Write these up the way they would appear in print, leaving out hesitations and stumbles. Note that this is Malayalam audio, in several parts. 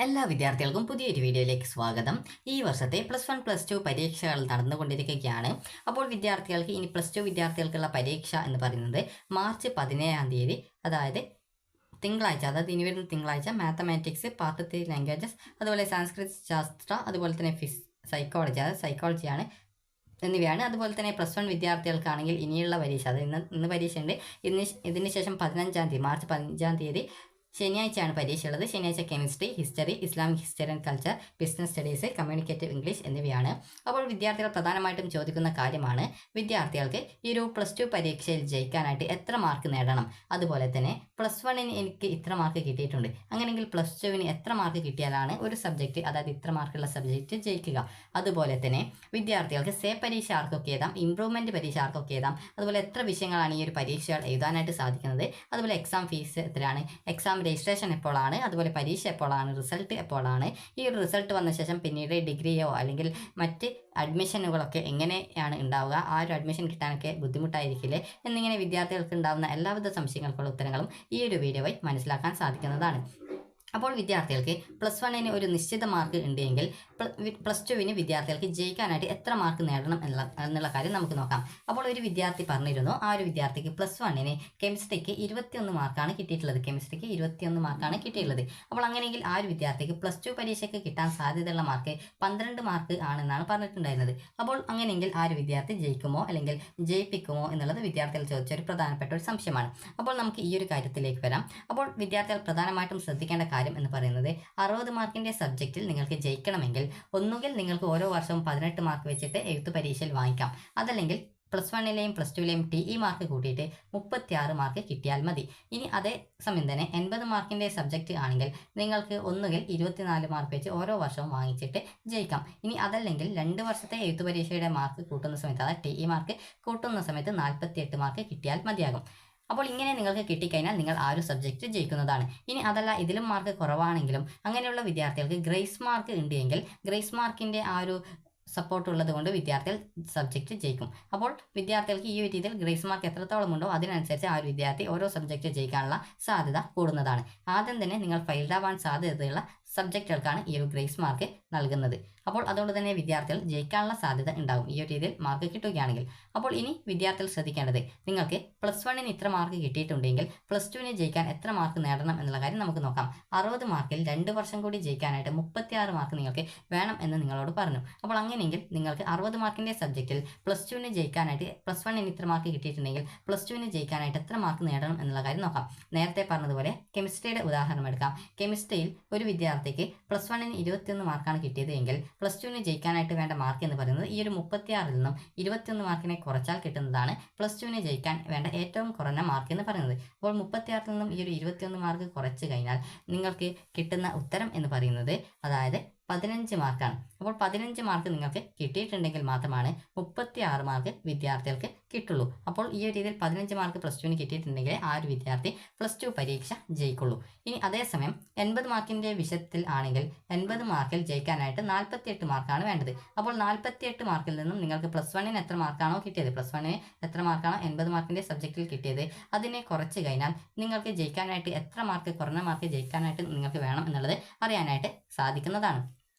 എല്ലാ വിദ്യാർത്ഥികൾക്കും പുതിയൊരു വീഡിയോയിലേക്ക് സ്വാഗതം. ഈ വർഷത്തെ +1 +2 പരീക്ഷകൾ നടന്നുകൊണ്ടിരിക്കുകയാണ്. അപ്പോൾ വിദ്യാർത്ഥികൾക്ക് ഇനി +2 വിദ്യാർത്ഥികൾക്കുള്ള പരീക്ഷ എന്ന് പറയുന്നത് മാർച്ച് 17-ാം തീയതി, അതായത് തിങ്കളാഴ്ച, അതായത് ഇനി വരുന്ന തിങ്കളാഴ്ച മാത്തമാറ്റിക്സ്, പാർട്ട് 3 ലാംഗ്വേജസ്, അതുപോലെ സംസ്കൃത് ശാസ്ത്ര, അതുപോലെ തന്നെ സൈക്കോളജി, അതായത് സൈക്കോളജിയാണ് എന്നിവയാണ്. അതുപോലെ തന്നെ +1 വിദ്യാർത്ഥികൾക്കാണെങ്കിൽ ഇനിയുള്ള പരീക്ഷ, അത് ഇന്ന് പരീക്ഷയുണ്ട്. ഇതിന് ശേഷം 15-ാം തീയതി, മാർച്ച് 15-ാം തീയതി ശനിയാഴ്ചയാണ് പരീക്ഷയുള്ളത്. ശനിയാഴ്ച chemistry, history, Islamic history and culture, business studies, communicative English എന്നിവയാണ്. അപ്പോൾ വിദ്യാർത്ഥികൾ പ്രധാനമായിട്ടും ചോദിക്കുന്ന കാര്യമാണ്, വിദ്യാർത്ഥികൾക്ക് ഈ ഒരു +2 പരീക്ഷയിൽ ജയിക്കാനായിട്ട് എത്ര മാർക്ക് നേടണം, അതുപോലെ തന്നെ +1ന് എനിക്ക് ഇത്ര മാർക്ക് കിട്ടിയിട്ടുണ്ട്, അങ്ങനെയെങ്കിൽ +2ന് എത്ര മാർക്ക് കിട്ടിയാലാണ് ഒരു സബ്ജക്റ്റ്, അതായത് ഇത്ര മാർക്കുള്ള സബ്ജക്റ്റ് ജയിക്കുക. അതുപോലെ തന്നെ വിദ്യാർത്ഥികൾക്ക് സേ പരീക്ഷ ആർക്കൊക്കെ എഴുതാം, ഇംപ്രൂവ്മെൻറ്റ് പരീക്ഷ ആർക്കൊക്കെ എഴുതാം, അതുപോലെ എത്ര വിഷയങ്ങളാണ് ഈ ഒരു പരീക്ഷകൾ എഴുതാനായിട്ട് സാധിക്കുന്നത്, അതുപോലെ എക്സാം ഫീസ് എത്രയാണ്, എക്സാം രജിസ്ട്രേഷൻ എപ്പോഴാണ്, അതുപോലെ പരീക്ഷ എപ്പോഴാണ്, റിസൾട്ട് എപ്പോഴാണ്, ഈ ഒരു റിസൾട്ട് വന്ന ശേഷം പിന്നീട് ഡിഗ്രിയോ അല്ലെങ്കിൽ മറ്റ് അഡ്മിഷനുകളൊക്കെ എങ്ങനെയാണ് ഉണ്ടാവുക, ആ ഒരു അഡ്മിഷൻ കിട്ടാനൊക്കെ ബുദ്ധിമുട്ടായിരിക്കില്ലേ എന്നിങ്ങനെ വിദ്യാർത്ഥികൾക്ക് ഉണ്ടാകുന്ന എല്ലാവിധ സംശയങ്ങൾക്കുള്ള ഉത്തരങ്ങളും ഈ ഒരു വീഡിയോ വഴി മനസ്സിലാക്കാൻ സാധിക്കുന്നതാണ്. അപ്പോൾ വിദ്യാർത്ഥികൾക്ക് +1ന് ഒരു നിശ്ചിത മാർക്ക് ഉണ്ടെങ്കിൽ +2ന് വിദ്യാർത്ഥികൾക്ക് ജയിക്കാനായിട്ട് എത്ര മാർക്ക് നേടണം എന്നുള്ള കാര്യം നമുക്ക് നോക്കാം. അപ്പോൾ ഒരു വിദ്യാർത്ഥി പറഞ്ഞിരുന്നു, ആ ഒരു വിദ്യാർത്ഥിക്ക് +1ന് കെമിസ്ട്രിക്ക് 21 മാർക്കാണ് കിട്ടിയിട്ടുള്ളത്. കെമിസ്ട്രിക്ക് 21 മാർക്കാണ് കിട്ടിയിട്ടുള്ളത്. അപ്പോൾ അങ്ങനെയെങ്കിൽ ആ ഒരു വിദ്യാർത്ഥിക്ക് +2 പരീക്ഷയ്ക്ക് കിട്ടാൻ സാധ്യതയുള്ള മാർക്ക് 12 മാർക്ക് ആണെന്നാണ് പറഞ്ഞിട്ടുണ്ടായിരുന്നത്. അപ്പോൾ അങ്ങനെയെങ്കിൽ ആ ഒരു വിദ്യാർത്ഥി ജയിക്കുമോ അല്ലെങ്കിൽ ജയിപ്പിക്കുമോ എന്നുള്ളത് വിദ്യാർത്ഥികൾ ചോദിച്ച ഒരു പ്രധാനപ്പെട്ട ഒരു സംശയമാണ്. അപ്പോൾ നമുക്ക് ഈ ഒരു കാര്യത്തിലേക്ക് വരാം. അപ്പോൾ വിദ്യാർത്ഥികൾ പ്രധാനമായിട്ടും ശ്രദ്ധിക്കേണ്ട കാര്യം എന്ന് പറയുന്നത്, 60 മാർക്കിന്റെ സബ്ജക്റ്റിൽ നിങ്ങൾക്ക് ജയിക്കണമെങ്കിൽ ഒന്നുകിൽ നിങ്ങൾക്ക് ഓരോ വർഷവും 18 മാർക്ക് വെച്ചിട്ട് എഴുത്ത് പരീക്ഷയിൽ വാങ്ങിക്കാം, അതല്ലെങ്കിൽ +1ലെയും +2ലെയും TE മാർക്ക് കൂട്ടിയിട്ട് 36 മാർക്ക് കിട്ടിയാൽ മതി. ഇനി അതേ സമയം തന്നെ 80 മാർക്കിന്റെ സബ്ജക്റ്റ് ആണെങ്കിൽ നിങ്ങൾക്ക് ഒന്നുകിൽ 24 മാർക്ക് വെച്ച് ഓരോ വർഷവും വാങ്ങിച്ചിട്ട് ജയിക്കാം. ഇനി അതല്ലെങ്കിൽ 2 വർഷത്തെ എഴുത്ത് പരീക്ഷയുടെ മാർക്ക് കൂട്ടുന്ന സമയത്ത്, അതായത് TE മാർക്ക് കൂട്ടുന്ന സമയത്ത് 48 മാർക്ക് കിട്ടിയാൽ മതിയാകും. അപ്പോൾ ഇങ്ങനെ നിങ്ങൾക്ക് കിട്ടിക്കഴിഞ്ഞാൽ നിങ്ങൾ ആ ഒരു സബ്ജക്റ്റ് ജയിക്കുന്നതാണ്. ഇനി അതല്ല, ഇതിലും മാർക്ക് കുറവാണെങ്കിലും അങ്ങനെയുള്ള വിദ്യാർത്ഥികൾക്ക് ഗ്രേസ് മാർക്ക് ഉണ്ട് എങ്കിൽ ഗ്രേസ് മാർക്കിൻ്റെ ആ ഒരു സപ്പോർട്ട് ഉള്ളത് കൊണ്ട് വിദ്യാർത്ഥികൾ സബ്ജക്റ്റ് ജയിക്കും. അപ്പോൾ വിദ്യാർത്ഥികൾക്ക് ഈ ഒരു രീതിയിൽ ഗ്രേസ് മാർക്ക് എത്രത്തോളം ഉണ്ടോ അതിനനുസരിച്ച് ആ ഒരു വിദ്യാർത്ഥി ഓരോ സബ്ജക്റ്റ് ജയിക്കാനുള്ള സാധ്യത കൂടുന്നതാണ്. ആദ്യം തന്നെ നിങ്ങൾ ഫെയിൽഡ് ആവാൻ സാധ്യതയുള്ള സബ്ജക്റ്റുകൾക്കാണ് ഈ ഒരു ഗ്രേസ് മാർക്ക് നൽകുന്നത്. അപ്പോൾ അതുകൊണ്ട് തന്നെ വിദ്യാർത്ഥികൾ ജയിക്കാനുള്ള സാധ്യത ഉണ്ടാകും ഈ ഒരു രീതിയിൽ മാർക്ക് കിട്ടുകയാണെങ്കിൽ. അപ്പോൾ ഇനി വിദ്യാർത്ഥികൾ ശ്രദ്ധിക്കേണ്ടത്, നിങ്ങൾക്ക് +1ന് ഇത്ര മാർക്ക് കിട്ടിയിട്ടുണ്ടെങ്കിൽ +2ന് ജയിക്കാൻ എത്ര മാർക്ക് നേടണം എന്നുള്ള കാര്യം നമുക്ക് നോക്കാം. 60 മാർക്കിൽ 2 വർഷം കൂടി ജയിക്കാനായിട്ട് 36 മാർക്ക് നിങ്ങൾക്ക് വേണം എന്ന് നിങ്ങളോട് പറഞ്ഞു. അപ്പോൾ അങ്ങനെയെങ്കിൽ നിങ്ങൾക്ക് 60 മാർക്കിന്റെ സബ്ജക്റ്റിൽ +2ന് ജയിക്കാനായിട്ട്, +1ന് ഇത്ര മാർക്ക് കിട്ടിയിട്ടുണ്ടെങ്കിൽ +2ന് ജയിക്കാനായിട്ട് എത്ര മാർക്ക് നേടണം എന്നുള്ള കാര്യം നോക്കാം. നേരത്തെ പറഞ്ഞതുപോലെ കെമിസ്ട്രിയുടെ ഉദാഹരണം എടുക്കാം. കെമിസ്ട്രിയിൽ ഒരു വിദ്യാർത്ഥിക്ക് +1ന് 21 മാർക്കാണ് കിട്ടിയത് എങ്കിൽ +2ന് ജയിക്കാനായിട്ട് വേണ്ട മാർക്ക് എന്ന് പറയുന്നത് ഈ ഒരു 36ൽ നിന്നും 21 മാർക്കിനെ കുറച്ചാൽ കിട്ടുന്നതാണ് +2ന് ജയിക്കാൻ വേണ്ട ഏറ്റവും കുറഞ്ഞ മാർക്ക് എന്ന് പറയുന്നത്. അപ്പോൾ 36ൽ നിന്നും ഈ ഒരു 21 മാർക്ക് കുറച്ച് കഴിഞ്ഞാൽ നിങ്ങൾക്ക് കിട്ടുന്ന ഉത്തരം എന്ന് പറയുന്നത്, അതായത് 15 മാർക്കാണ്. അപ്പോൾ 15 മാർക്ക് നിങ്ങൾക്ക് കിട്ടിയിട്ടുണ്ടെങ്കിൽ മാത്രമാണ് 36 മാർക്ക് വിദ്യാർത്ഥികൾക്ക് കിട്ടുള്ളൂ. അപ്പോൾ ഈ ഒരു രീതിയിൽ 15 മാർക്ക് +2ന് കിട്ടിയിട്ടുണ്ടെങ്കിൽ ആ ഒരു വിദ്യാർത്ഥി +2 പരീക്ഷ ജയിക്കുള്ളൂ. ഇനി അതേസമയം 80 മാർക്കിൻ്റെ വിഷയത്തിൽ ആണെങ്കിൽ 80 മാർക്കിൽ ജയിക്കാനായിട്ട് 48 മാർക്കാണ് വേണ്ടത്. അപ്പോൾ 48 മാർക്കിൽ നിന്നും നിങ്ങൾക്ക് +1ന് എത്ര മാർക്കാണോ കിട്ടിയത്, +1ന് എത്ര മാർക്കാണോ 80 മാർക്കിൻ്റെ സബ്ജക്റ്റിൽ കിട്ടിയത്, അതിനെ കുറച്ച് കഴിഞ്ഞാൽ നിങ്ങൾക്ക് ജയിക്കാനായിട്ട് എത്ര മാർക്ക്, കുറഞ്ഞ മാർക്ക് ജയിക്കാനായിട്ട് നിങ്ങൾക്ക് വേണം എന്നുള്ളത് അറിയാനായിട്ട് സാധിക്കുന്നതാണ്.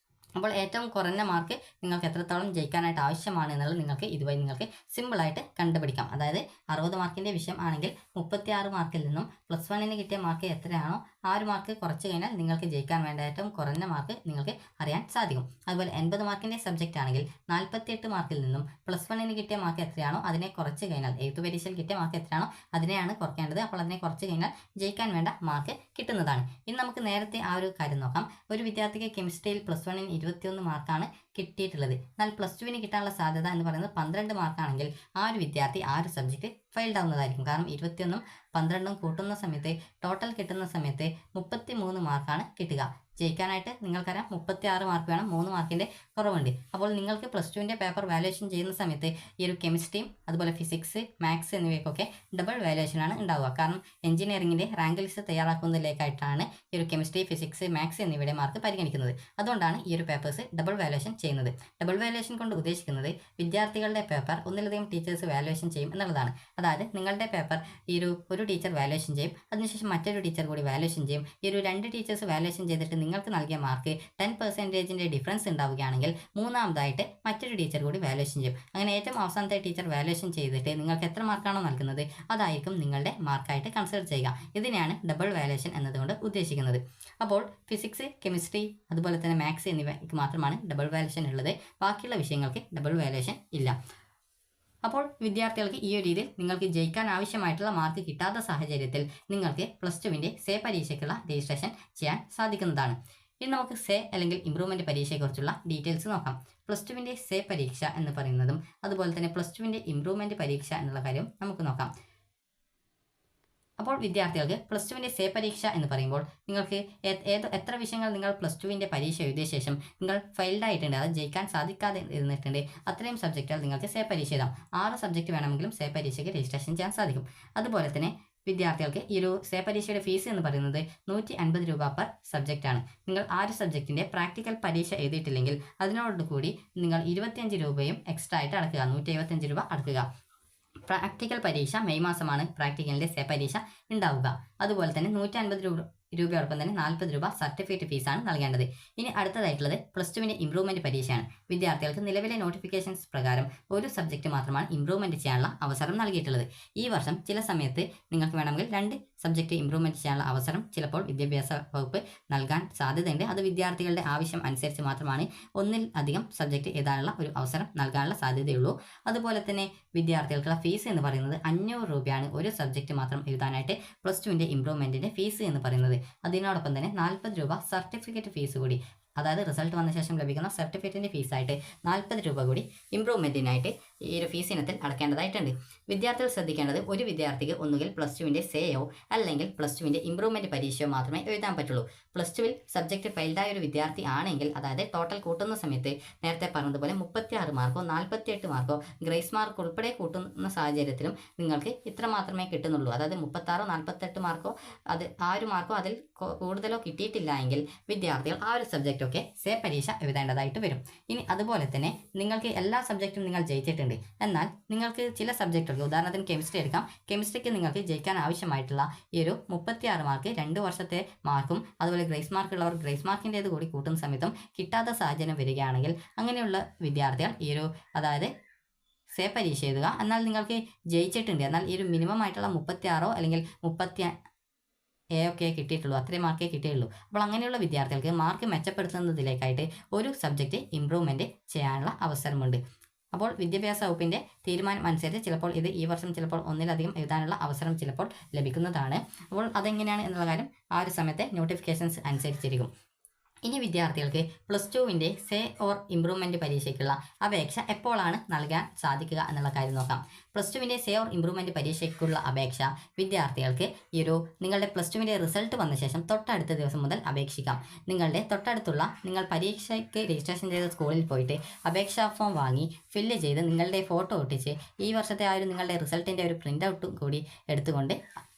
അപ്പോൾ ഏറ്റവും കുറഞ്ഞ മാർക്ക് നിങ്ങൾക്ക് എത്രത്തോളം ജയിക്കാനായിട്ട് ആവശ്യമാണ് എന്നുള്ളത് നിങ്ങൾക്ക് ഇതുവഴി നിങ്ങൾക്ക് സിമ്പിളായിട്ട് കണ്ടുപിടിക്കാം. അതായത് 60 മാർക്കിൻ്റെ വിഷയം ആണെങ്കിൽ 36 മാർക്കിൽ നിന്നും +1ന് കിട്ടിയ മാർക്ക് എത്രയാണോ ആ ഒരു മാർക്ക് കുറച്ച് കഴിഞ്ഞാൽ നിങ്ങൾക്ക് ജയിക്കാൻ വേണ്ട ഏറ്റവും കുറഞ്ഞ മാർക്ക് നിങ്ങൾക്ക് അറിയാൻ സാധിക്കും. അതുപോലെ 80 മാർക്കിൻ്റെ സബ്ജക്റ്റ് ആണെങ്കിൽ 48 മാർക്കിൽ നിന്നും +1ന് കിട്ടിയ മാർക്ക് എത്രയാണോ അതിനെ കുറച്ച് കഴിഞ്ഞാൽ, എഴുത്ത് പരീക്ഷയിൽ കിട്ടിയ മാർക്ക് എത്രയാണോ അതിനെയാണ് കുറയ്ക്കേണ്ടത്. അപ്പോൾ അതിനെ കുറച്ച് കഴിഞ്ഞാൽ ജയിക്കാൻ വേണ്ട മാർക്ക് കിട്ടുന്നതാണ്. ഇനി നമുക്ക് നേരത്തെ ആ ഒരു കാര്യം നോക്കാം. ഒരു വിദ്യാർത്ഥിക്ക് കെമിസ്ട്രിയിൽ +1ന് 21 മാർക്കാണ് കിട്ടിയിട്ടുള്ളത്. എന്നാൽ +2ന് കിട്ടാനുള്ള സാധ്യത എന്ന് പറയുന്നത് 12 മാർക്കാണെങ്കിൽ ആ ഒരു വിദ്യാർത്ഥി ആ ഒരു സബ്ജക്റ്റ് ഫെയിൽഡ് ആവുന്നതായിരിക്കും. കാരണം 21ഉം 12ഉം കൂട്ടുന്ന സമയത്ത് ടോട്ടൽ കിട്ടുന്ന സമയത്ത് 33 മാർക്കാണ് കിട്ടുക. ജയിക്കാനായിട്ട് നിങ്ങൾക്കറിയാം 36 മാർക്ക് വേണം, 3 മാർക്കിൻ്റെ കുറവുണ്ട്. അപ്പോൾ നിങ്ങൾക്ക് +2ൻ്റെ പേപ്പർ വാല്യുവേഷൻ ചെയ്യുന്ന സമയത്ത് ഈ ഒരു കെമിസ്ട്രിയും അതുപോലെ ഫിസിക്സ്, മാത്സ് എന്നിവയ്ക്കൊക്കെ ഡബിൾ വാല്യുവേഷനാണ് ഉണ്ടാവുക. കാരണം എഞ്ചിനീയറിംഗിൻ്റെ റാങ്ക് ലിസ്റ്റ് തയ്യാറാക്കുന്നതിലേക്കായിട്ടാണ് ഈ ഒരു കെമിസ്ട്രി, ഫിസിക്സ്, മാത്സ് എന്നിവയുടെ മാർക്ക് പരിഗണിക്കുന്നത്. അതുകൊണ്ടാണ് ഈ ഒരു പേപ്പേഴ്സ് ഡബിൾ വാല്യുവേഷൻ ചെയ്യുന്നത്. ഡബിൾ വാല്യുവേഷൻ കൊണ്ട് ഉദ്ദേശിക്കുന്നത് വിദ്യാർത്ഥികളുടെ പേപ്പർ ഒന്നിലധികം ടീച്ചേഴ്സ് വാല്യുവേഷൻ ചെയ്യും എന്നുള്ളതാണ്. അതായത് നിങ്ങളുടെ പേപ്പർ ഈ ഒരു ടീച്ചർ വാല്യുവേഷൻ ചെയ്യും, അതിനുശേഷം മറ്റൊരു ടീച്ചർ കൂടി വാല്യുവേഷൻ ചെയ്യും. ഈ ഒരു 2 ടീച്ചേഴ്സ് വാല്യുവേഷൻ ചെയ്തിട്ട് നിങ്ങൾക്ക് നൽകിയ മാർക്ക് 10% ഡിഫറൻസ് ഉണ്ടാവുകയാണെങ്കിൽ മൂന്നാമതായിട്ട് മറ്റൊരു ടീച്ചർ കൂടി വാല്യുവേഷൻ ചെയ്യും. അങ്ങനെ ഏറ്റവും അവസാനത്തെ ടീച്ചർ വാല്യുവേഷൻ ചെയ്തിട്ട് നിങ്ങൾക്ക് എത്ര മാർക്കാണോ നൽകുന്നത് അതായിരിക്കും നിങ്ങളുടെ മാർക്കായിട്ട് കൺസിഡർ ചെയ്യുക. ഇതിനെയാണ് ഡബിൾ വാല്യുവേഷൻ എന്നതുകൊണ്ട് ഉദ്ദേശിക്കുന്നത്. അപ്പോൾ ഫിസിക്സ്, കെമിസ്ട്രി, അതുപോലെ തന്നെ മാത്സ് എന്നിവയ്ക്ക് മാത്രമാണ് ഡബിൾ വാല്യുവേഷൻ ഉള്ളത്. ബാക്കിയുള്ള വിഷയങ്ങൾക്ക് ഡബിൾ വാല്യുവേഷൻ ഇല്ല. അപ്പോൾ വിദ്യാർത്ഥികൾക്ക് ഈ ഒരു രീതിയിൽ നിങ്ങൾക്ക് ജയിക്കാൻ ആവശ്യമായിട്ടുള്ള മാർക്ക് കിട്ടാത്ത സാഹചര്യത്തിൽ നിങ്ങൾക്ക് +2വിൻ്റെ സേ പരീക്ഷയ്ക്കുള്ള രജിസ്ട്രേഷൻ ചെയ്യാൻ സാധിക്കുന്നതാണ്. ഇനി നമുക്ക് സേ അല്ലെങ്കിൽ ഇംപ്രൂവ്മെൻറ്റ് പരീക്ഷയെക്കുറിച്ചുള്ള ഡീറ്റെയിൽസ് നോക്കാം. +2വിൻ്റെ സേ പരീക്ഷ എന്ന് പറയുന്നതും അതുപോലെ തന്നെ +2വിൻ്റെ ഇംപ്രൂവ്മെൻറ്റ് പരീക്ഷ എന്നുള്ള കാര്യം നമുക്ക് നോക്കാം. അപ്പോൾ വിദ്യാർത്ഥികൾക്ക് +2വിൻ്റെ സേ പരീക്ഷ എന്ന് പറയുമ്പോൾ നിങ്ങൾക്ക് എത്ര വിഷയങ്ങൾ നിങ്ങൾ +2വിൻ്റെ പരീക്ഷ എഴുതിയ ശേഷം നിങ്ങൾ ഫെയിൽഡ് ആയിട്ടുണ്ട്, അത് ജയിക്കാൻ സാധിക്കാതെ ഇരുന്നിട്ടുണ്ട്, അത്രയും സബ്ജക്റ്റുകൾ നിങ്ങൾക്ക് സേ പരീക്ഷ എഴുതാം. 6 സബ്ജക്റ്റ് വേണമെങ്കിലും സേ പരീക്ഷയ്ക്ക് രജിസ്ട്രേഷൻ ചെയ്യാൻ സാധിക്കും. അതുപോലെ തന്നെ വിദ്യാർത്ഥികൾക്ക് ഈ ഒരു സേ പരീക്ഷയുടെ ഫീസ് എന്ന് പറയുന്നത് 150 രൂപ പെർ സബ്ജക്റ്റ് ആണ്. നിങ്ങൾ 6 സബ്ജക്റ്റിൻ്റെ പ്രാക്ടിക്കൽ പരീക്ഷ എഴുതിയിട്ടില്ലെങ്കിൽ അതിനോടുകൂടി നിങ്ങൾ 25 രൂപയും എക്സ്ട്രാ ആയിട്ട് അടക്കുക, 175 രൂപ അടക്കുക. പ്രാക്ടിക്കൽ പരീക്ഷ മെയ് മാസമാണ് പ്രാക്ടിക്കലിൻ്റെ സേ പരീക്ഷ ഉണ്ടാവുക. അതുപോലെ തന്നെ 150 രൂപയോടൊപ്പം തന്നെ 40 രൂപ സർട്ടിഫിക്കറ്റ് ഫീസാണ് നൽകേണ്ടത്. ഇനി അടുത്തതായിട്ടുള്ളത് +2വിൻ്റെ ഇംപ്രൂവ്മെൻറ്റ് പരീക്ഷയാണ്. വിദ്യാർത്ഥികൾക്ക് നിലവിലെ നോട്ടിഫിക്കേഷൻസ് പ്രകാരം ഒരു സബ്ജക്റ്റ് മാത്രമാണ് ഇംപ്രൂവ്മെൻറ്റ് ചെയ്യാനുള്ള അവസരം നൽകിയിട്ടുള്ളത്. ഈ വർഷം ചില സമയത്ത് നിങ്ങൾക്ക് വേണമെങ്കിൽ 2 സബ്ജക്റ്റ് ഇംപ്രൂവ്മെൻറ്റ് ചെയ്യാനുള്ള അവസരം ചിലപ്പോൾ വിദ്യാഭ്യാസ വകുപ്പ് നൽകാൻ സാധ്യതയുണ്ട്. അത് വിദ്യാർത്ഥികളുടെ ആവശ്യം അനുസരിച്ച് മാത്രമാണ് ഒന്നിൽ അധികം സബ്ജക്റ്റ് എഴുതാനുള്ള ഒരു അവസരം നൽകാനുള്ള സാധ്യതയുള്ളൂ. അതുപോലെ തന്നെ വിദ്യാർത്ഥികൾക്കുള്ള ഫീസ് എന്ന് പറയുന്നത് 500 രൂപയാണ് ഒരു സബ്ജക്റ്റ് മാത്രം എഴുതാനായിട്ട് +2വിൻ്റെ ഇംപ്രൂവ്മെൻറ്റിൻ്റെ ഫീസ് എന്ന് പറയുന്നത്. അതിനോടൊപ്പം തന്നെ 40 രൂപ സർട്ടിഫിക്കറ്റ് ഫീസ് കൂടി, അതായത് റിസൾട്ട് വന്ന ശേഷം ലഭിക്കുന്ന സർട്ടിഫിക്കറ്റിൻ്റെ ഫീസായിട്ട് 40 രൂപ കൂടി ഇംപ്രൂവ്മെൻറ്റിനായിട്ട് ഈ ഒരു ഫീസ് ഇനത്തിൽ അടക്കേണ്ടതായിട്ടുണ്ട്. വിദ്യാർത്ഥികൾ ശ്രദ്ധിക്കേണ്ടത് ഒരു വിദ്യാർത്ഥിക്ക് ഒന്നുകിൽ +2വിൻ്റെ സേയോ അല്ലെങ്കിൽ +2വിൻ്റെ ഇംപ്രൂവ്മെൻറ്റ് പരീക്ഷയോ മാത്രമേ എഴുതാൻ പറ്റുള്ളൂ. +2വിൽ സബ്ജക്റ്റ് ഫെയിൽഡായ ഒരു വിദ്യാർത്ഥി ആണെങ്കിൽ, അതായത് ടോട്ടൽ കൂട്ടുന്ന സമയത്ത് നേരത്തെ പറഞ്ഞതുപോലെ 36 മാർക്കോ 48 മാർക്കോ ഗ്രേസ് മാർക്ക് ഉൾപ്പെടെ കൂട്ടുന്ന സാഹചര്യത്തിലും നിങ്ങൾക്ക് ഇത്ര മാത്രമേ കിട്ടുന്നുള്ളൂ. അതായത് 36 48 മാർക്കോ ആ ഒരു മാർക്കോ അതിൽ കൂടുതലോ കിട്ടിയിട്ടില്ല എങ്കിൽ വിദ്യാർത്ഥികൾ ആ ഒരു സബ്ജക്റ്റൊക്കെ സേ പരീക്ഷ എഴുതേണ്ടതായിട്ട് വരും. ഇനി അതുപോലെ തന്നെ നിങ്ങൾക്ക് എല്ലാ സബ്ജക്റ്റും നിങ്ങൾ ജയിച്ചിട്ടുണ്ട്, എന്നാൽ നിങ്ങൾക്ക് ചില സബ്ജക്റ്റുകൾ, ഉദാഹരണത്തിന് കെമിസ്ട്രി എടുക്കാം, കെമിസ്ട്രിക്ക് നിങ്ങൾക്ക് ജയിക്കാൻ ആവശ്യമായിട്ടുള്ള ഈ ഒരു 36 മാർക്ക് 2 വർഷത്തെ മാർക്കും അതുപോലെ ഗ്രേസ് മാർക്ക് ഉള്ളവർ ഗ്രേസ് മാർക്കിൻ്റേത് കൂടി കൂട്ടുന്ന സമയത്തും കിട്ടാത്ത സാഹചര്യം വരികയാണെങ്കിൽ അങ്ങനെയുള്ള വിദ്യാർത്ഥികൾ ഈ ഒരു അതായത് സേ പരീക്ഷ എഴുതുക. എന്നാൽ നിങ്ങൾക്ക് ജയിച്ചിട്ടുണ്ട്, എന്നാൽ ഈ ഒരു മിനിമം ആയിട്ടുള്ള 36 അല്ലെങ്കിൽ 30 കിട്ടിയിട്ടുള്ളൂ, അത്രയും മാർക്കേ കിട്ടിയുള്ളൂ. അപ്പോൾ അങ്ങനെയുള്ള വിദ്യാർത്ഥികൾക്ക് മാർക്ക് മെച്ചപ്പെടുത്തുന്നതിലേക്കായിട്ട് ഒരു സബ്ജക്റ്റ് ഇംപ്രൂവ്മെൻറ്റ് ചെയ്യാനുള്ള അവസരമുണ്ട്. അപ്പോൾ വിദ്യാഭ്യാസ വകുപ്പിൻ്റെ തീരുമാനം അനുസരിച്ച് ചിലപ്പോൾ ഇത് ഈ വർഷം ചിലപ്പോൾ ഒന്നിലധികം എഴുതാനുള്ള അവസരം ചിലപ്പോൾ ലഭിക്കുന്നതാണ്. അപ്പോൾ അതെങ്ങനെയാണ് എന്നുള്ള കാര്യം ആ ഒരു സമയത്തെ നോട്ടിഫിക്കേഷൻസ് അനുസരിച്ചിരിക്കും. ഇനി വിദ്യാർത്ഥികൾക്ക് +2വിൻ്റെ സേ ഓർ ഇംപ്രൂവ്മെൻറ്റ് പരീക്ഷയ്ക്കുള്ള അപേക്ഷ എപ്പോഴാണ് നൽകാൻ സാധിക്കുക എന്നുള്ള കാര്യം നോക്കാം. +2വിൻ്റെ സേ ഓർ ഇംപ്രൂവ്മെൻറ്റ് പരീക്ഷയ്ക്കുള്ള അപേക്ഷ വിദ്യാർത്ഥികൾക്ക് നിങ്ങളുടെ +2വിൻ്റെ റിസൾട്ട് വന്ന ശേഷം തൊട്ടടുത്ത ദിവസം മുതൽ അപേക്ഷിക്കാം. നിങ്ങളുടെ തൊട്ടടുത്തുള്ള നിങ്ങൾ പരീക്ഷയ്ക്ക് രജിസ്ട്രേഷൻ ചെയ്ത സ്കൂളിൽ പോയിട്ട് അപേക്ഷാ ഫോം വാങ്ങി ഫില്ല് ചെയ്ത് നിങ്ങളുടെ ഫോട്ടോ ഒട്ടിച്ച് ഈ വർഷത്തെ നിങ്ങളുടെ റിസൾട്ടിൻ്റെ ഒരു പ്രിൻ്റ് ഔട്ടും കൂടി എടുത്തുകൊണ്ട്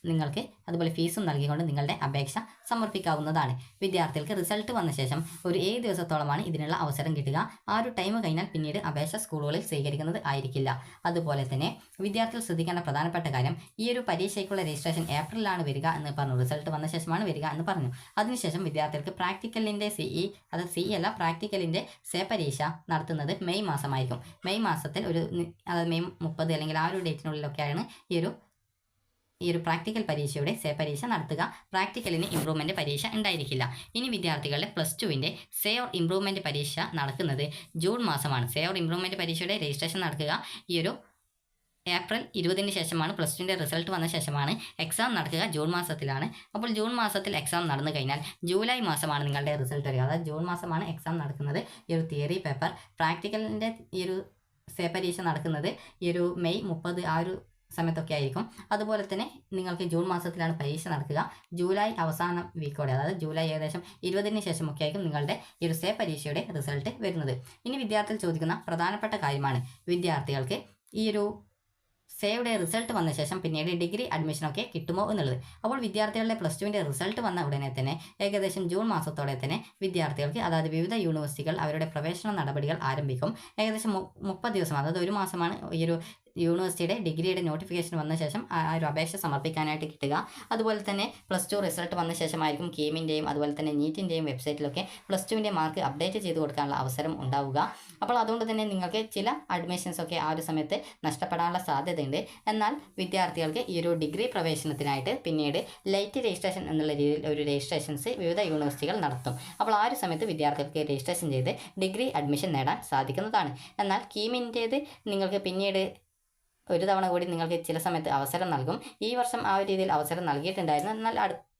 നിങ്ങൾക്ക് അതുപോലെ ഫീസും നൽകിക്കൊണ്ട് നിങ്ങളുടെ അപേക്ഷ സമർപ്പിക്കാവുന്നതാണ്. വിദ്യാർത്ഥികൾക്ക് റിസൾട്ട് വന്ന ശേഷം ഒരു 7 ദിവസത്തോളമാണ് ഇതിനുള്ള അവസരം കിട്ടുക. ആ ഒരു ടൈം കഴിഞ്ഞാൽ പിന്നീട് അപേക്ഷ സ്കൂളുകളിൽ സ്വീകരിക്കുന്നത് ആയിരിക്കില്ല. അതുപോലെ തന്നെ വിദ്യാർത്ഥികൾ ശ്രദ്ധിക്കേണ്ട പ്രധാനപ്പെട്ട കാര്യം, ഈ ഒരു പരീക്ഷയ്ക്കുള്ള രജിസ്ട്രേഷൻ ഏപ്രിലാണ് വരിക എന്ന് പറഞ്ഞു, റിസൾട്ട് വന്ന ശേഷമാണ് വരിക എന്ന് പറഞ്ഞു. അതിനുശേഷം വിദ്യാർത്ഥികൾക്ക് പ്രാക്ടിക്കലിൻ്റെ പ്രാക്ടിക്കലിൻ്റെ സേ പരീക്ഷ നടത്തുന്നത് മെയ് മാസമായിരിക്കും. മെയ് മാസത്തിൽ അതായത് മെയ് 30 അല്ലെങ്കിൽ ആ ഒരു ഡേറ്റിനുള്ളിലൊക്കെയാണ് ഈ ഒരു പ്രാക്ടിക്കൽ പരീക്ഷയുടെ സേ പരീക്ഷ നടത്തുക. പ്രാക്ടിക്കലിന് ഇംപ്രൂവ്മെൻറ്റ് പരീക്ഷ ഉണ്ടായിരിക്കില്ല. ഇനി വിദ്യാർത്ഥികളുടെ +2വിൻ്റെ സേ ഓർ ഇംപ്രൂവ്മെൻറ്റ് പരീക്ഷ നടക്കുന്നത് ജൂൺ മാസമാണ്. സേ ഓർ ഇംപ്രൂവ്മെൻറ്റ് പരീക്ഷയുടെ രജിസ്ട്രേഷൻ നടക്കുക ഈ ഒരു ഏപ്രിൽ 20-ന് ശേഷമാണ്. +2വിൻ്റെ റിസൾട്ട് വന്ന ശേഷമാണ് എക്സാം നടക്കുക, ജൂൺ മാസത്തിലാണ്. അപ്പോൾ ജൂൺ മാസത്തിൽ എക്സാം നടന്നു കഴിഞ്ഞാൽ ജൂലൈ മാസമാണ് നിങ്ങളുടെ റിസൾട്ട് വരിക. അതായത് ജൂൺ മാസമാണ് എക്സാം നടക്കുന്നത്. ഈ ഒരു തിയറി പേപ്പർ പ്രാക്ടിക്കലിൻ്റെ ഈ ഒരു സേ പരീക്ഷ നടക്കുന്നത് ഈ ഒരു മെയ് 30 ആ ഒരു സമയത്തൊക്കെ ആയിരിക്കും. അതുപോലെ തന്നെ നിങ്ങൾക്ക് ജൂൺ മാസത്തിലാണ് പരീക്ഷ നടക്കുക. ജൂലൈ അവസാന വീക്കോടെ, അതായത് ജൂലൈ ഏകദേശം 20-ന് ശേഷമൊക്കെ ആയിരിക്കും നിങ്ങളുടെ ഈ ഒരു സേ പരീക്ഷയുടെ റിസൾട്ട് വരുന്നത്. ഇനി വിദ്യാർത്ഥികൾ ചോദിക്കുന്ന പ്രധാനപ്പെട്ട കാര്യമാണ് വിദ്യാർത്ഥികൾക്ക് ഈ ഒരു സേയുടെ റിസൾട്ട് വന്ന ശേഷം പിന്നീട് ഡിഗ്രി അഡ്മിഷനൊക്കെ കിട്ടുമോ എന്നുള്ളത്. അപ്പോൾ വിദ്യാർത്ഥികളുടെ +2വിൻ്റെ റിസൾട്ട് വന്ന ഉടനെ തന്നെ ഏകദേശം ജൂൺ മാസത്തോടെ തന്നെ വിദ്യാർത്ഥികൾക്ക്, അതായത് വിവിധ യൂണിവേഴ്സിറ്റികൾ അവരുടെ പ്രവേശന നടപടികൾ ആരംഭിക്കും. ഏകദേശം 30 ദിവസം, അതായത് 1 മാസമാണ് ഈ ഒരു യൂണിവേഴ്സിറ്റിയുടെ ഡിഗ്രിയുടെ നോട്ടിഫിക്കേഷൻ വന്ന ശേഷം ആ ഒരു അപേക്ഷ സമർപ്പിക്കാനായിട്ട് കിട്ടുക. അതുപോലെ തന്നെ +2 റിസൾട്ട് വന്ന ശേഷമായിരിക്കും കീമിൻ്റെയും അതുപോലെ തന്നെ നീറ്റിൻ്റെയും വെബ്സൈറ്റിലൊക്കെ +2വിൻ്റെ മാർക്ക് അപ്ഡേറ്റ് ചെയ്ത് കൊടുക്കാനുള്ള അവസരം ഉണ്ടാവുക. അപ്പോൾ അതുകൊണ്ട് തന്നെ നിങ്ങൾക്ക് ചില അഡ്മിഷൻസൊക്കെ ആ ഒരു സമയത്ത് നഷ്ടപ്പെടാനുള്ള സാധ്യതയുണ്ട്. എന്നാൽ വിദ്യാർത്ഥികൾക്ക് ഈ ഒരു ഡിഗ്രി പ്രവേശനത്തിനായിട്ട് പിന്നീട് ലൈറ്റ് രജിസ്ട്രേഷൻ എന്നുള്ള രീതിയിൽ ഒരു രജിസ്ട്രേഷൻസ് വിവിധ യൂണിവേഴ്സിറ്റികൾ നടത്തും. അപ്പോൾ ആ ഒരു സമയത്ത് വിദ്യാർത്ഥികൾക്ക് രജിസ്ട്രേഷൻ ചെയ്ത് ഡിഗ്രി അഡ്മിഷൻ നേടാൻ സാധിക്കുന്നതാണ്. എന്നാൽ കീമിൻ്റേത് നിങ്ങൾക്ക് പിന്നീട് ഒരു തവണ കൂടി നിങ്ങൾക്ക് ചില സമയത്ത് അവസരം നൽകും. ഈ വർഷം ആ ഒരു രീതിയിൽ അവസരം നൽകിയിട്ടുണ്ടായിരുന്നു. എന്നാൽ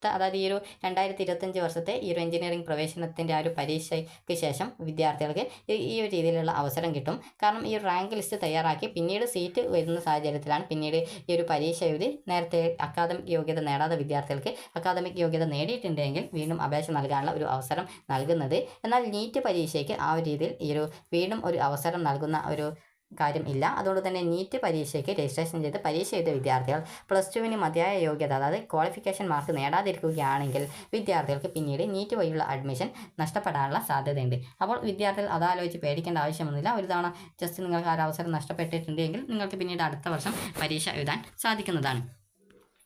അതായത് ഈ ഒരു 2025 വർഷത്തെ ഈ ഒരു എഞ്ചിനീയറിംഗ് പ്രവേശനത്തിൻ്റെ ആ ഒരു പരീക്ഷയ്ക്ക് ശേഷം വിദ്യാർത്ഥികൾക്ക് ഈ ഒരു രീതിയിലുള്ള അവസരം കിട്ടും. കാരണം ഈ റാങ്ക് ലിസ്റ്റ് തയ്യാറാക്കി പിന്നീട് സീറ്റ് വരുന്ന സാഹചര്യത്തിലാണ് പിന്നീട് ഈ ഒരു പരീക്ഷ എഴുതി നേരത്തെ അക്കാദമിക് യോഗ്യത നേടാത്ത വിദ്യാർത്ഥികൾക്ക് അക്കാദമിക് യോഗ്യത നേടിയിട്ടുണ്ടെങ്കിൽ വീണ്ടും അപേക്ഷ നൽകാനുള്ള ഒരു അവസരം നൽകുന്നത്. എന്നാൽ നീറ്റ് പരീക്ഷയ്ക്ക് ആ ഒരു രീതിയിൽ ഈ ഒരു വീണ്ടും ഒരു അവസരം നൽകുന്ന ഒരു കാര്യം ഇല്ല. അതുകൊണ്ട് തന്നെ നീറ്റ് പരീക്ഷയ്ക്ക് രജിസ്ട്രേഷൻ ചെയ്ത് പരീക്ഷ എഴുതിയ വിദ്യാർത്ഥികൾ +2വിന് മതിയായ യോഗ്യത അതായത് ക്വാളിഫിക്കേഷൻ മാർക്ക് നേടാതിരിക്കുകയാണെങ്കിൽ വിദ്യാർത്ഥികൾക്ക് പിന്നീട് നീറ്റ് വഴിയുള്ള അഡ്മിഷൻ നഷ്ടപ്പെടാനുള്ള സാധ്യതയുണ്ട്. അപ്പോൾ വിദ്യാർത്ഥികൾ അതാലോചിച്ച് പേടിക്കേണ്ട ആവശ്യമൊന്നുമില്ല. ഒരു തവണ ജസ്റ്റ് നിങ്ങൾക്ക് ആ ഒരു അവസരം നഷ്ടപ്പെട്ടിട്ടുണ്ടെങ്കിൽ നിങ്ങൾക്ക് പിന്നീട് അടുത്ത വർഷം പരീക്ഷ എഴുതാൻ സാധിക്കുന്നതാണ്.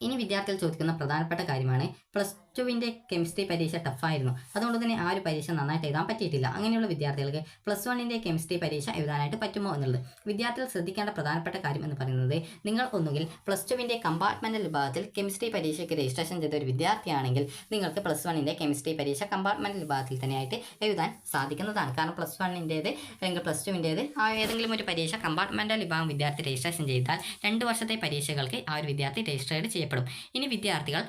ഇനി വിദ്യാർത്ഥികൾ ചോദിക്കുന്ന പ്രധാനപ്പെട്ട കാര്യമാണ് +2വിൻ്റെ കെമിസ്ട്രി പരീക്ഷ ടഫായിരുന്നു, അതുകൊണ്ട് തന്നെ ആ ഒരു പരീക്ഷ നന്നായിട്ട് എഴുതാൻ പറ്റിയിട്ടില്ല. അങ്ങനെയുള്ള വിദ്യാർത്ഥികൾക്ക് +1ൻ്റെ കെമിസ്ട്രി പരീക്ഷ എഴുതാനായിട്ട് പറ്റുമോ എന്നുള്ളത്. വിദ്യാർത്ഥികൾ ശ്രദ്ധിക്കേണ്ട പ്രധാനപ്പെട്ട കാര്യം എന്ന് പറയുന്നത് നിങ്ങൾ ഒന്നുകിൽ +2വിൻ്റെ കമ്പാർട്ട്മെൻറ്റൽ വിഭാഗത്തിൽ കെമിസ്ട്രി പരീക്ഷയ്ക്ക് രജിസ്ട്രേഷൻ ചെയ്ത ഒരു വിദ്യാർത്ഥിയാണെങ്കിൽ നിങ്ങൾക്ക് +1ൻ്റെ കെമിസ്ട്രി പരീക്ഷ കമ്പാർട്ട്മെൻറ്റൽ വിഭാഗത്തിൽ തന്നെയായിട്ട് എഴുതാൻ സാധിക്കുന്നതാണ്. കാരണം +1ൻ്റേത് അല്ലെങ്കിൽ +2വിൻ്റേത് ആ ഏതെങ്കിലും ഒരു പരീക്ഷ കമ്പാർട്ട്മെൻറ്റൽ വിഭാഗം വിദ്യാർത്ഥി രജിസ്ട്രേഷൻ ചെയ്താൽ 2 വർഷത്തെ പരീക്ഷകൾക്ക് ആ ഒരു വിദ്യാർത്ഥി രജിസ്റ്റേർഡ് ചെയ്യപ്പെടും. ഇനി വിദ്യാർത്ഥികൾ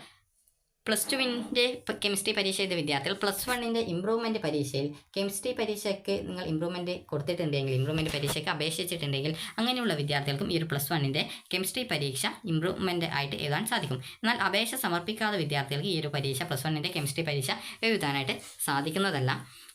+2വിൻ്റെ കെമിസ്ട്രി പരീക്ഷ ചെയ്ത വിദ്യാർത്ഥികൾ +1ൻ്റെ ഇമ്പ്രൂവ്മെൻറ്റ് പരീക്ഷയിൽ കെമിസ്ട്രി പരീക്ഷയ്ക്ക് നിങ്ങൾ ഇമ്പ്രൂവ്മെൻറ്റ് കൊടുത്തിട്ടുണ്ടെങ്കിൽ ഇമ്പ്രൂവ്മെൻറ്റ് പരീക്ഷയ്ക്ക് അപേക്ഷിച്ചിട്ടുണ്ടെങ്കിൽ അങ്ങനെയുള്ള വിദ്യാർത്ഥികൾക്കും ഈ ഒരു +1ൻ്റെ കെമിസ്ട്രി പരീക്ഷ ഇമ്പ്രൂവ്മെൻറ്റ് ആയിട്ട് എഴുതാൻ സാധിക്കും. എന്നാൽ അപേക്ഷ സമർപ്പിക്കാത്ത വിദ്യാർത്ഥികൾക്ക് ഈ ഒരു പരീക്ഷ +1ൻ്റെ കെമിസ്ട്രി പരീക്ഷ എഴുതാനായിട്ട് സാധിക്കുന്നതല്ല.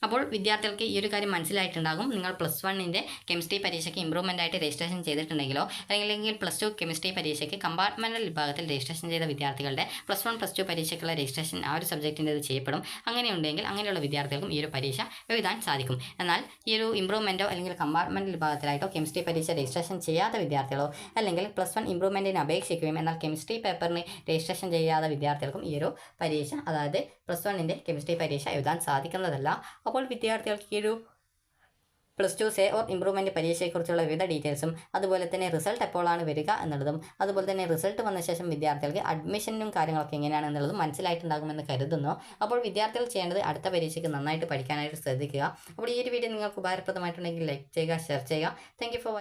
അപ്പോൾ വിദ്യാർത്ഥികൾക്ക് ഈ ഒരു കാര്യം മനസ്സിലായിട്ടുണ്ടാകും. നിങ്ങൾ +1ൻ്റെ കെമിസ്ട്രി പരീക്ഷയ്ക്ക് ഇമ്പ്രൂവ്മെൻ്റ് ആയിട്ട് രജിസ്ട്രേഷൻ ചെയ്തിട്ടുണ്ടെങ്കിലോ അല്ലെങ്കിൽ +2 കെമിസ്ട്രി പരീക്ഷയ്ക്ക് കമ്പാർട്ട്മെൻറ്റൽ വിഭാഗത്തിൽ രജിസ്ട്രേഷൻ ചെയ്ത വിദ്യാർത്ഥികളുടെ +1 +2 പരീക്ഷയ്ക്കുള്ള രജിസ്ട്രേഷൻ ആ ഒരു സബ്ജക്റ്റിൻ്റേത് ചെയ്യപ്പെടും. അങ്ങനെയുണ്ടെങ്കിൽ അങ്ങനെയുള്ള വിദ്യാർത്ഥികൾക്കും ഈ ഒരു പരീക്ഷ എഴുതാൻ സാധിക്കും. എന്നാൽ ഈ ഒരു ഇമ്പ്രൂവ്മെൻറ്റോ അല്ലെങ്കിൽ കമ്പാർട്ട്മെൻറ്റൽ വിഭാഗത്തിലായിട്ടോ കെമിസ്ട്രി പരീക്ഷ രജിസ്ട്രേഷൻ ചെയ്യാത്ത വിദ്യാർത്ഥികളോ അല്ലെങ്കിൽ +1 ഇമ്പ്രൂവ്മെൻറ്റിന് അപേക്ഷിക്കുകയും എന്നാൽ കെമിസ്ട്രി പേപ്പറിന് രജിസ്ട്രേഷൻ ചെയ്യാത്ത വിദ്യാർത്ഥികൾക്കും ഈ ഒരു പരീക്ഷ അതായത് +1ൻ്റെ കെമിസ്ട്രി പരീക്ഷ എഴുതാൻ സാധിക്കുന്നതല്ല. അപ്പോൾ വിദ്യാർത്ഥികൾക്ക് ഈ ഒരു +2 സേ ഓർ ഇമ്പ്രൂവ്മെൻറ്റ് പരീക്ഷയെക്കുറിച്ചുള്ള വിവിധ ഡീറ്റെയിൽസും അതുപോലെ തന്നെ റിസൾട്ട് എപ്പോഴാണ് വരിക എന്നുള്ളതും അതുപോലെ തന്നെ റിസൾട്ട് വന്ന ശേഷം വിദ്യാർത്ഥികൾക്ക് അഡ്മിഷനും കാര്യങ്ങളൊക്കെ എങ്ങനെയാണ് എന്നുള്ളതും മനസ്സിലായിട്ടുണ്ടാകുമെന്ന് കരുതുന്നു. അപ്പോൾ വിദ്യാർത്ഥികൾ ചെയ്യേണ്ടത് അടുത്ത പരീക്ഷയ്ക്ക് നന്നായിട്ട് പഠിക്കാനായിട്ട് ശ്രദ്ധിക്കുക. അപ്പോൾ ഈ ഒരു വീഡിയോ നിങ്ങൾക്ക് ഉപകാരപ്രദമായിട്ടുണ്ടെങ്കിൽ ലൈക്ക് ചെയ്യുക, ഷെയർ ചെയ്യുക. Thank you for watching.